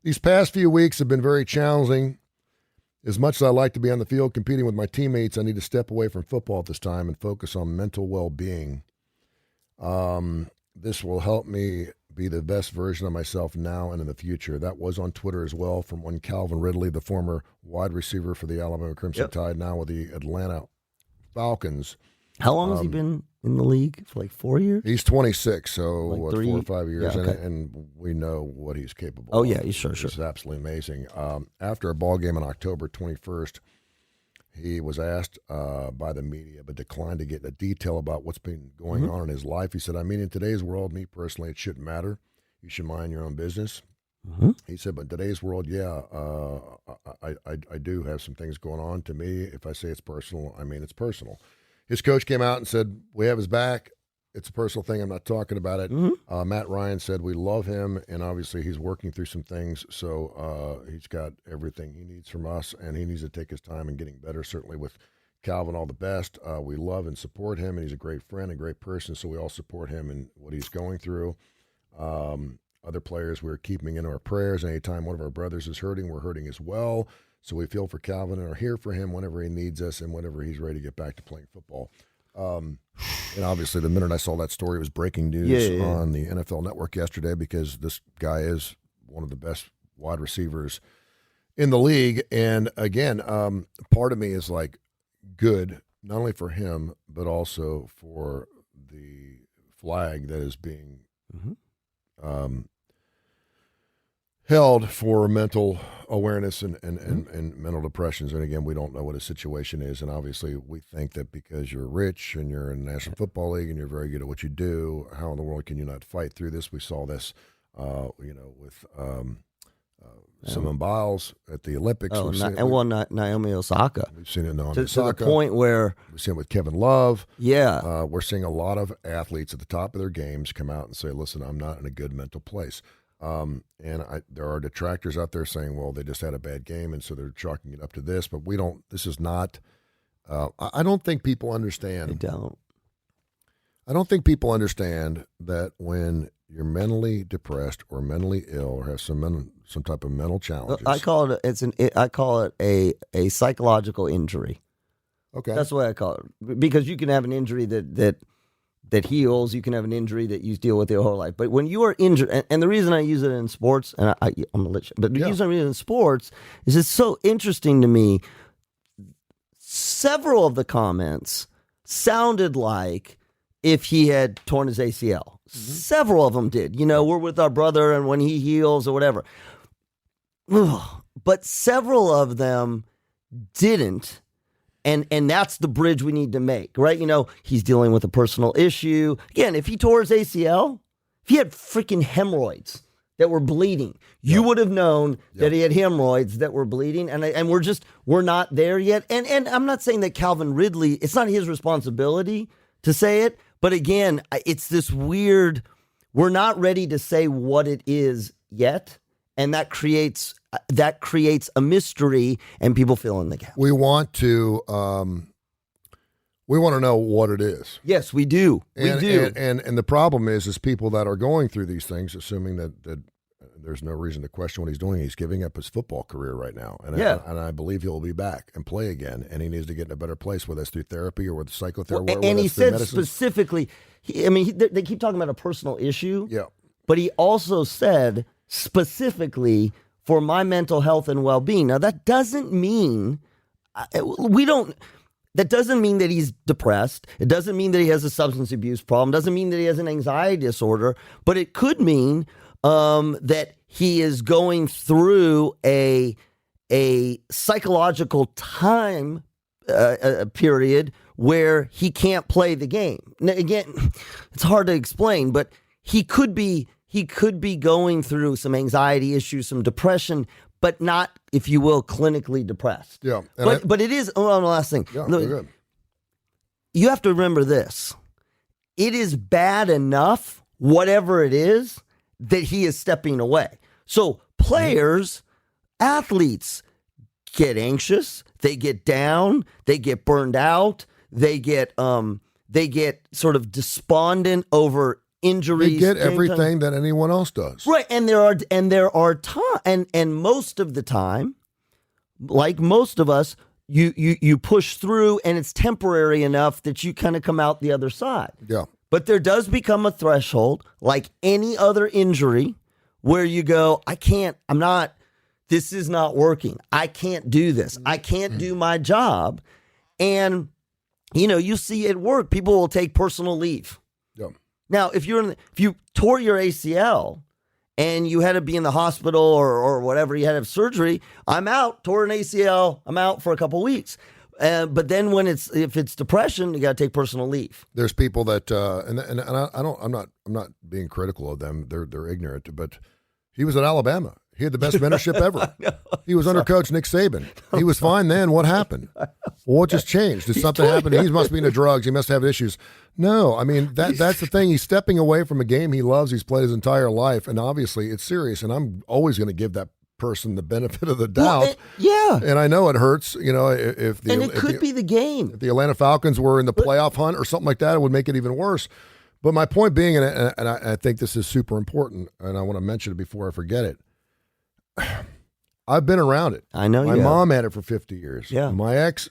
These past few weeks have been very challenging. As much as I like to be on the field competing with my teammates, I need to step away from football at this time and focus on mental well-being. This will help me be the best version of myself now and in the future. That was on Twitter as well from one Calvin Ridley, the former wide receiver for the Alabama Crimson Tide, now with the Atlanta Falcons. How long has he been in the league? For like 4 years? He's 26, so like 4 or 5 years, yeah, okay. and we know what he's capable Oh, of. yeah, sure. It's absolutely amazing. After a ball game on October 21st, he was asked by the media, but declined to get into detail about what's been going on in his life. He said, I mean, in today's world, me personally, it shouldn't matter. You should mind your own business. He said, but in today's world, I do have some things going on. To me, if I say it's personal, I mean it's personal. His coach came out and said, we have his back. It's a personal thing. I'm not talking about it. Matt Ryan said, we love him, and obviously he's working through some things, so he's got everything he needs from us, and he needs to take his time in getting better, certainly with Calvin, all the best. We love and support him, and he's a great friend, a great person, so we all support him in what he's going through. Other players we're keeping in our prayers. Anytime one of our brothers is hurting, we're hurting as well. So we feel for Calvin and are here for him whenever he needs us and whenever he's ready to get back to playing football. And obviously, the minute I saw that story, it was breaking news on the NFL Network yesterday because this guy is one of the best wide receivers in the league. And again, part of me is like, good, not only for him, but also for the flag that is being held for mental awareness and mental depressions. And again, we don't know what his situation is. And obviously we think that because you're rich and you're in the National Football League and you're very good at what you do, how in the world can you not fight through this? We saw this, with Simone Biles at the Olympics. Naomi Osaka. We've seen it in Naomi to Osaka. the point where we've seen it with Kevin Love. Yeah. We're seeing a lot of athletes at the top of their games come out and say, listen, I'm not in a good mental place. There are detractors out there saying, well, they just had a bad game, and so they're chalking it up to this. But this is not, I don't think people understand. They don't. I don't think people understand that when you're mentally depressed or mentally ill or have some type of mental challenges. I call it a psychological injury. Okay. That's the way I call it. Because you can have an injury that heals, you can have an injury that you deal with your whole life. But when you are injured, and the reason I use it in sports, and I'm gonna let you, but the reason I use it in sports is it's so interesting to me. Several of the comments sounded like if he had torn his ACL. Several of them did. We're with our brother, and when he heals or whatever. But several of them didn't. And that's the bridge we need to make, right? He's dealing with a personal issue. Again, if he tore his ACL, if he had freaking hemorrhoids that were bleeding, you would have known that he had hemorrhoids that were bleeding. And we're not there yet. And I'm not saying that Calvin Ridley, it's not his responsibility to say it. But again, it's this weird, we're not ready to say what it is yet. And that creates a mystery, and people fill in the gap. We want to know what it is. Yes, we do. We do. And the problem is people that are going through these things, assuming that there's no reason to question what he's doing. He's giving up his football career right now, and I believe he'll be back and play again. And he needs to get in a better place, whether it's through therapy or with psychotherapy. And he said specifically, they keep talking about a personal issue. Yeah, but he also said specifically for my mental health and well-being. Now, that doesn't mean that doesn't mean that he's depressed. It doesn't mean that he has a substance abuse problem. It doesn't mean that he has an anxiety disorder, but it could mean that he is going through a psychological time period where he can't play the game. Now, again, it's hard to explain, but he could be going through some anxiety issues, some depression, but not, if you will, clinically depressed. Yeah. But it is, the last thing. Yeah, good. You have to remember this. It is bad enough, whatever it is, that he is stepping away. So players, athletes get anxious, they get down, they get burned out, they get sort of despondent over injuries. They get everything that anyone else does. Right, and there are time, and most of the time, like most of us, you push through, and it's temporary enough that you kind of come out the other side. Yeah. But there does become a threshold, like any other injury, where you go, this is not working. I can't do this. I can't do my job. And, you see at work, people will take personal leave. Yeah. Now, if you tore your ACL and you had to be in the hospital or whatever, you had to have surgery, I'm out, tore an ACL, I'm out for a couple weeks. But then if it's depression, you got to take personal leave. There's people that I'm not being critical of them. They're ignorant, but he was at Alabama. He had the best mentorship ever. He was under coach Nick Saban. He was fine then. What happened? Well, what just changed? Did something happen? He must be into drugs. He must have issues. No, I mean that's the thing. He's stepping away from a game he loves. He's played his entire life, and obviously it's serious. And I'm always going to give that person the benefit of the doubt. Yeah. And I know it hurts, if it could be the game. If the Atlanta Falcons were in the playoff hunt or something like that, it would make it even worse. But my point being, and I think this is super important, and I want to mention it before I forget it. I've been around it. I know. My mom had it for 50 years. Yeah. My ex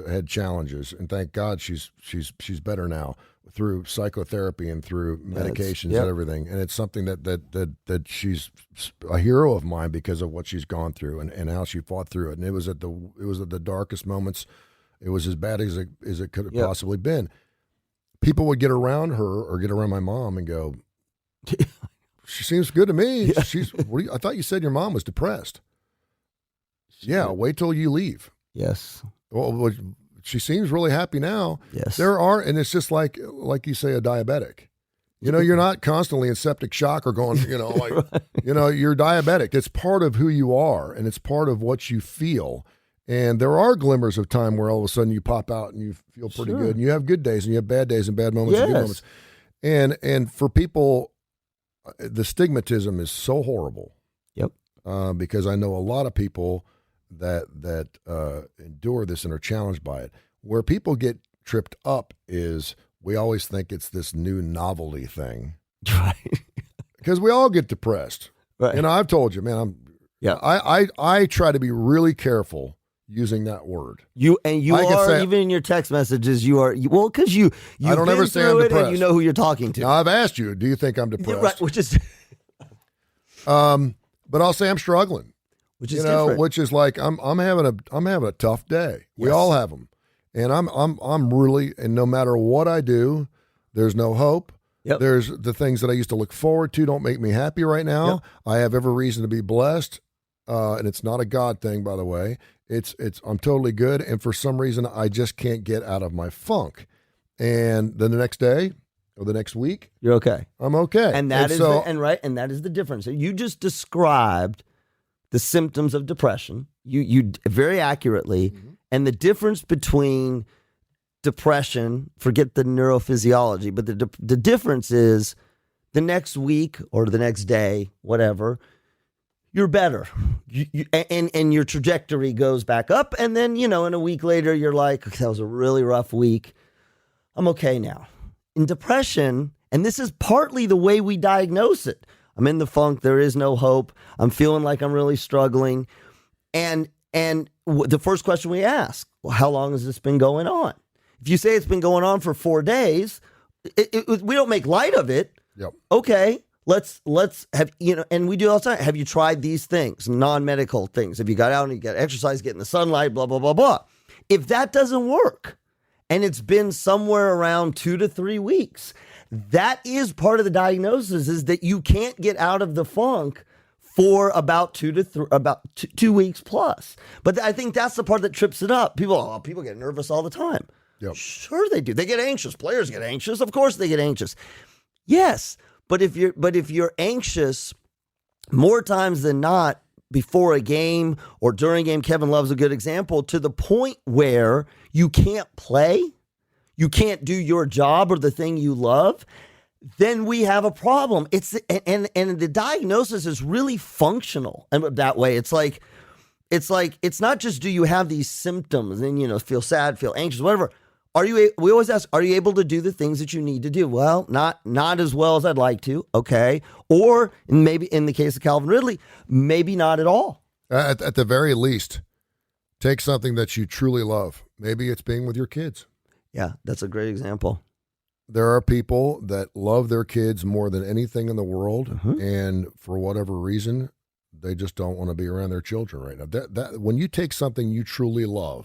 had challenges, and thank God she's better now through psychotherapy and through medications and everything. And it's something that she's a hero of mine because of what she's gone through and how she fought through it. And it was at the darkest moments. It was as bad as it could have possibly been. People would get around her or get around my mom and go, she seems good to me. I thought you said your mom was depressed. Yeah, wait till you leave. Yes. Well, she seems really happy now. Yes. And it's just like you say, a diabetic. You're not constantly in septic shock or going, right. You're diabetic. It's part of who you are, and it's part of what you feel. And there are glimmers of time where all of a sudden you pop out and you feel pretty good, and you have good days and you have bad days and bad moments and good moments. And for people, the stigmatism is so horrible. Yep. Because I know a lot of people that endure this and are challenged by it. Where people get tripped up is we always think it's this new novelty thing. Right. Because we all get depressed. Right. I've told you, man, I try to be really careful using that word. You are, even in your text messages, because you've been through it and you know who you're talking to. Now, I've asked you, do you think I'm depressed? Right, which is but I'll say I'm struggling. Which is different. Which is like I'm having a tough day. We all have them. And I'm really, and no matter what I do, there's no hope. Yep. There's the things that I used to look forward to don't make me happy right now. Yep. I have every reason to be blessed. And it's not a God thing, by the way. I'm totally good, and for some reason I just can't get out of my funk. And then the next day or the next week, you're okay. I'm okay. And that is the difference. You just described the symptoms of depression. You very accurately, and the difference between depression, forget the neurophysiology, but the difference is the next week or the next day, whatever, you're better. And your trajectory goes back up. And then, in a week later, you're like, that was a really rough week. I'm okay now. In depression, and this is partly the way we diagnose it. I'm in the funk. There is no hope. I'm feeling like I'm really struggling. And the first question we ask, well, how long has this been going on? If you say it's been going on for 4 days, we don't make light of it. Yep. Okay. Let's have, and we do all the time. Have you tried these things, non-medical things? Have you got out and you got exercise, get in the sunlight, blah, blah, blah, blah. If that doesn't work and it's been somewhere around 2 to 3 weeks, that is part of the diagnosis, is that you can't get out of the funk for about 2 weeks plus. But I think that's the part that trips it up. People get nervous all the time. Yep. Sure they do. They get anxious. Players get anxious. Of course they get anxious. Yes. But if you're anxious more times than not before a game or during a game, Kevin Love's a good example, to the point where you can't play, you can't do your job or the thing you love, then we have a problem. It's and the diagnosis is really functional. And that way, it's it's not just do you have these symptoms and feel sad, feel anxious, whatever. We always ask, are you able to do the things that you need to do? Well, not as well as I'd like to. Okay. Or maybe in the case of Calvin Ridley, maybe not at all. At the very least, take something that you truly love. Maybe it's being with your kids. Yeah, that's a great example. There are people that love their kids more than anything in the world, and for whatever reason, they just don't want to be around their children right now. That when you take something you truly love,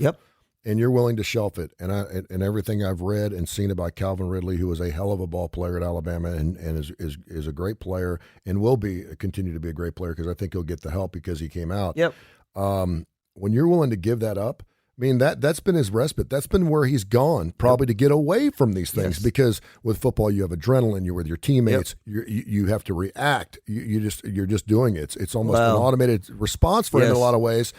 and you're willing to shelf it, and everything I've read and seen about Calvin Ridley, who is a hell of a ball player at Alabama and is a great player and will continue to be a great player because I think he'll get the help because he came out. When you're willing to give that up, I mean, that's been his respite. That's been where he's gone, probably to get away from these things. Because with football, you have adrenaline. You're with your teammates. You have to react. You're just doing it. It's almost an automated response for him in a lot of ways.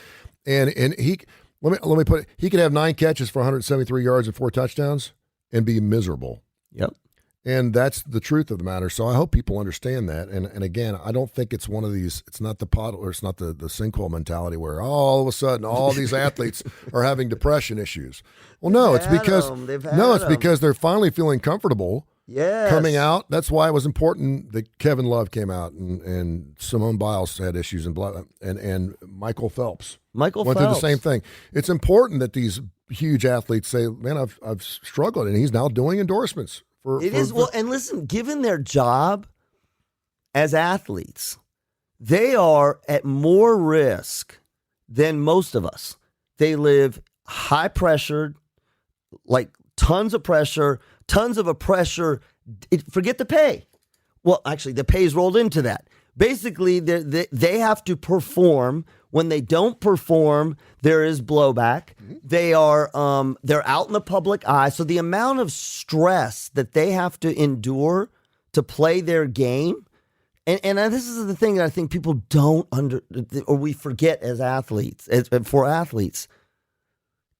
And he let me put it. He could have 9 catches for 173 yards and 4 touchdowns and be miserable. And that's the truth of the matter. So I hope people understand that. And again, I don't think it's one of these, it's not the pot, or it's not the sinkhole mentality where all of a sudden all these athletes are having depression issues. Well, no, it's because they're finally feeling comfortable coming out. That's why it was important that Kevin Love came out and Simone Biles had issues and Michael Phelps. Went through the same thing. It's important that these huge athletes say, man, I've struggled, and he's now doing endorsements. And listen, given their job as athletes, they are at more risk than most of us. They live high pressured, like tons of pressure. Forget the pay. Well, actually, the pay is rolled into that. Basically, they have to perform. When they don't perform, there is blowback. They're out in the public eye. So the amount of stress that they have to endure to play their game, and this is the thing that I think people don't or we forget as athletes, for athletes.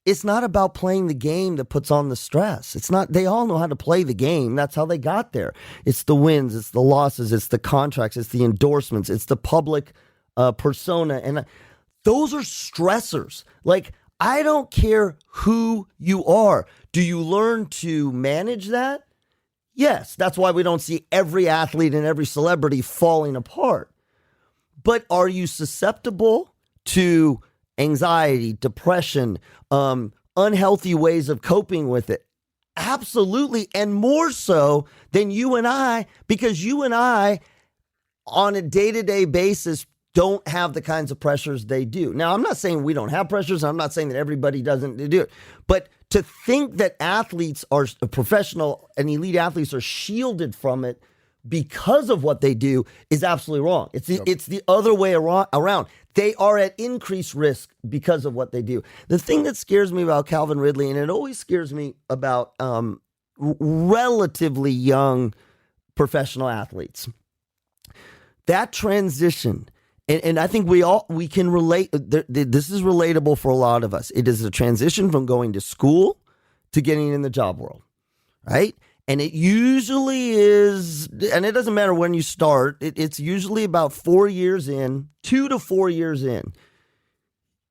It's not about playing the game that puts on the stress. It's not. They all know how to play the game. That's how they got there. It's the wins. It's the losses. It's the contracts. It's the endorsements. It's the public persona. And those are stressors. Like, I don't care who you are. Do you learn to manage that? Yes. That's why we don't see every athlete and every celebrity falling apart. But are you susceptible to anxiety, depression, unhealthy ways of coping with it? Absolutely. And more so than you and I, because you and I, on a day-to-day basis, don't have the kinds of pressures they do. Now, I'm not saying we don't have pressures. I'm not saying that everybody doesn't do it. But to think that athletes are professional and elite athletes are shielded from it because of what they do is absolutely wrong. It's the other way around. They are at increased risk because of what they do. The thing that scares me about Calvin Ridley, and it always scares me about relatively young professional athletes, that transition. And I think we can relate. This is relatable for a lot of us. It is a transition from going to school to getting in the job world, right? And it usually is, and it doesn't matter when you start, it's usually about 4 years in, 2 to 4 years in.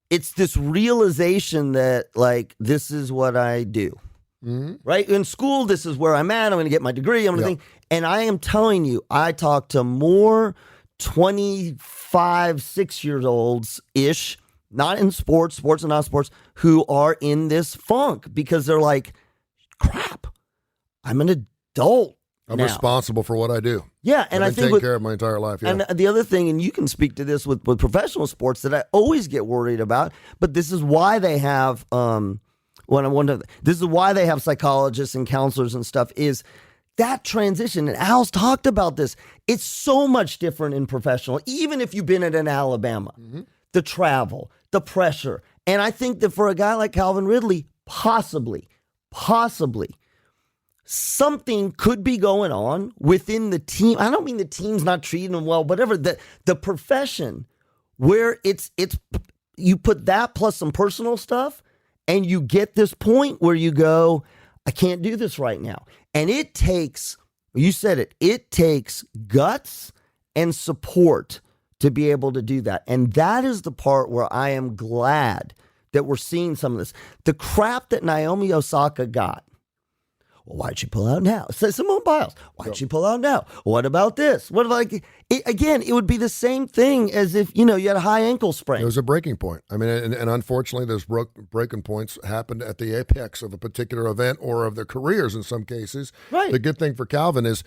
It's this realization that, like, this is what I do, right? In school, this is where I'm at. I'm going to get my degree. I'm going to think. And I am telling you, I talk to more 25, 6-year-olds-ish, not in sports and not sports, who are in this funk because they're like, crap, I'm an adult. I'm now responsible for what I do. Yeah, and I think taking care of my entire life. Yeah. And the other thing, and you can speak to this with professional sports, that I always get worried about, but this is why they have this is why they have psychologists and counselors and stuff, is that transition. And Al's talked about this. It's so much different in professional, even if you've been at an Alabama. The travel, the pressure. And I think that for a guy like Calvin Ridley, possibly, something could be going on within the team. I don't mean the team's not treating him well, whatever. The profession, where it's you put that plus some personal stuff, and you get this point where you go, I can't do this right now. And it takes, you said it takes guts and support to be able to do that. And that is the part where I am glad that we're seeing some of this. The crap that Naomi Osaka got. Well, why'd she pull out now? Simone Biles. Why'd she pull out now? What about this? What about again? It would be the same thing as if you had a high ankle sprain. It was a breaking point. I mean, and unfortunately, those breaking points happened at the apex of a particular event or of their careers in some cases. Right. The good thing for Calvin is,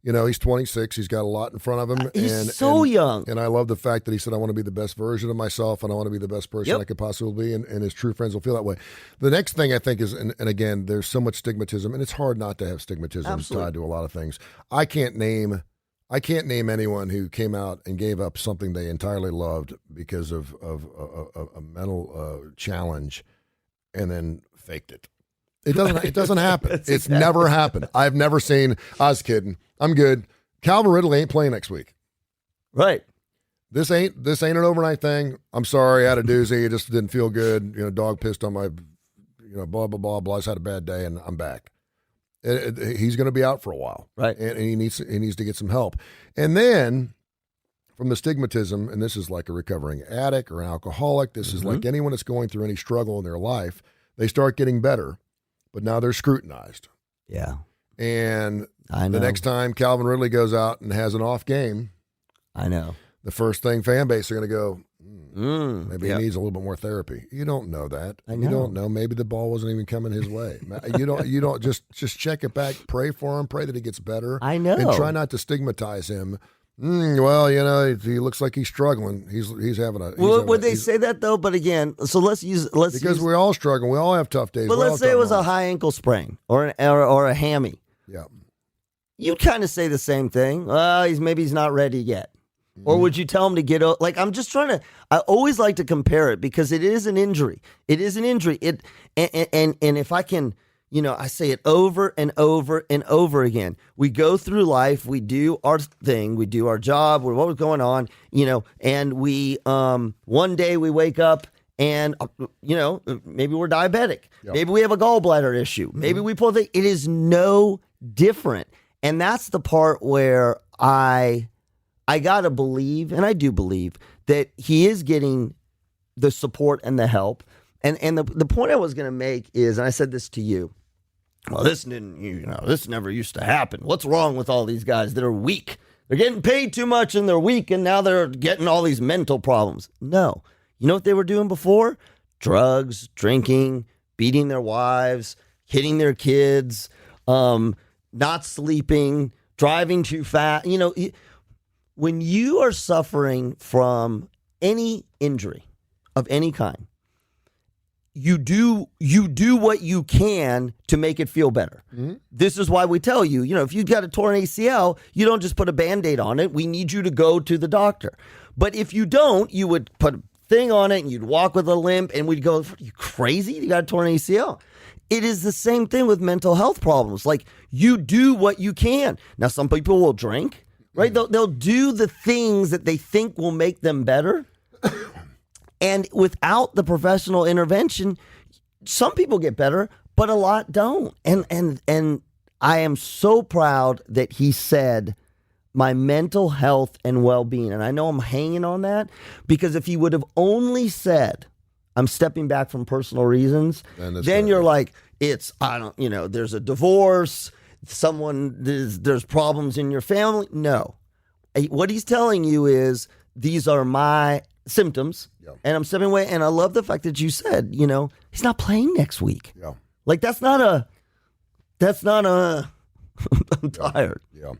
he's 26. He's got a lot in front of him. He's so young. And I love the fact that he said, I want to be the best version of myself and I want to be the best person I could possibly be. And his true friends will feel that way. The next thing I think is, and again, there's so much stigmatism, and it's hard not to have stigmatism tied to a lot of things. I can't name anyone who came out and gave up something they entirely loved because of a mental challenge and then faked it. It doesn't happen. It's never happened. I've never seen. I was kidding. I'm good. Calvin Ridley ain't playing next week. Right. This ain't an overnight thing. I'm sorry. I had a doozy. It just didn't feel good. Dog pissed on my, blah, blah, blah, blah. I just had a bad day and I'm back. He's going to be out for a while. Right. And he needs to get some help. And then from the stigmatism, and this is like a recovering addict or an alcoholic. This is like anyone that's going through any struggle in their life. They start getting better. But now they're scrutinized. Yeah. And I know. The next time Calvin Ridley goes out and has an off game, I know. The first thing fan base are going to go, maybe he needs a little bit more therapy. You don't know that. I know. You don't know. Maybe the ball wasn't even coming his way. You don't just check it back, pray for him, pray that he gets better. I know. And try not to stigmatize him. Well, he looks like he's struggling. He's having a. Would they say that though? But again, so because we all struggle. We all have tough days. But let's say it was a high ankle sprain or a hammy. Yeah. You'd kind of say the same thing. Well, maybe he's not ready yet. Or would you tell him to get I'm just trying to. I always like to compare it because it is an injury. It is an injury. And if I can. I say it over and over and over again. We go through life, we do our thing, we do our job, what was going on, and we, one day we wake up and, maybe we're diabetic. Yep. Maybe we have a gallbladder issue. Maybe we pull it is no different. And that's the part where I got to believe, and I do believe, that he is getting the support and the help. And the point I was going to make is, and I said this to you, well, this never used to happen. What's wrong with all these guys that are weak? They're getting paid too much and they're weak and now they're getting all these mental problems. No. You know what they were doing before? Drugs, drinking, beating their wives, hitting their kids, not sleeping, driving too fast. When you are suffering from any injury of any kind, you do what you can to make it feel better. Mm-hmm. This is why we tell you, if you've got a torn ACL, you don't just put a Band-Aid on it. We need you to go to the doctor. But if you don't, you would put a thing on it and you'd walk with a limp and we'd go, are you crazy? You got a torn ACL. It is the same thing with mental health problems. Like, you do what you can. Now, some people will drink, right? They'll do the things that they think will make them better. And without the professional intervention, some people get better, but a lot don't. And I am so proud that he said my mental health and well-being. And I know I'm hanging on that because if he would have only said, I'm stepping back from personal reasons, then you're like, there's a divorce, there's problems in your family. No. What he's telling you is these are my symptoms, and I'm stepping away. And I love the fact that you said, he's not playing next week. Yeah. Like, that's not a, I'm tired. Yeah.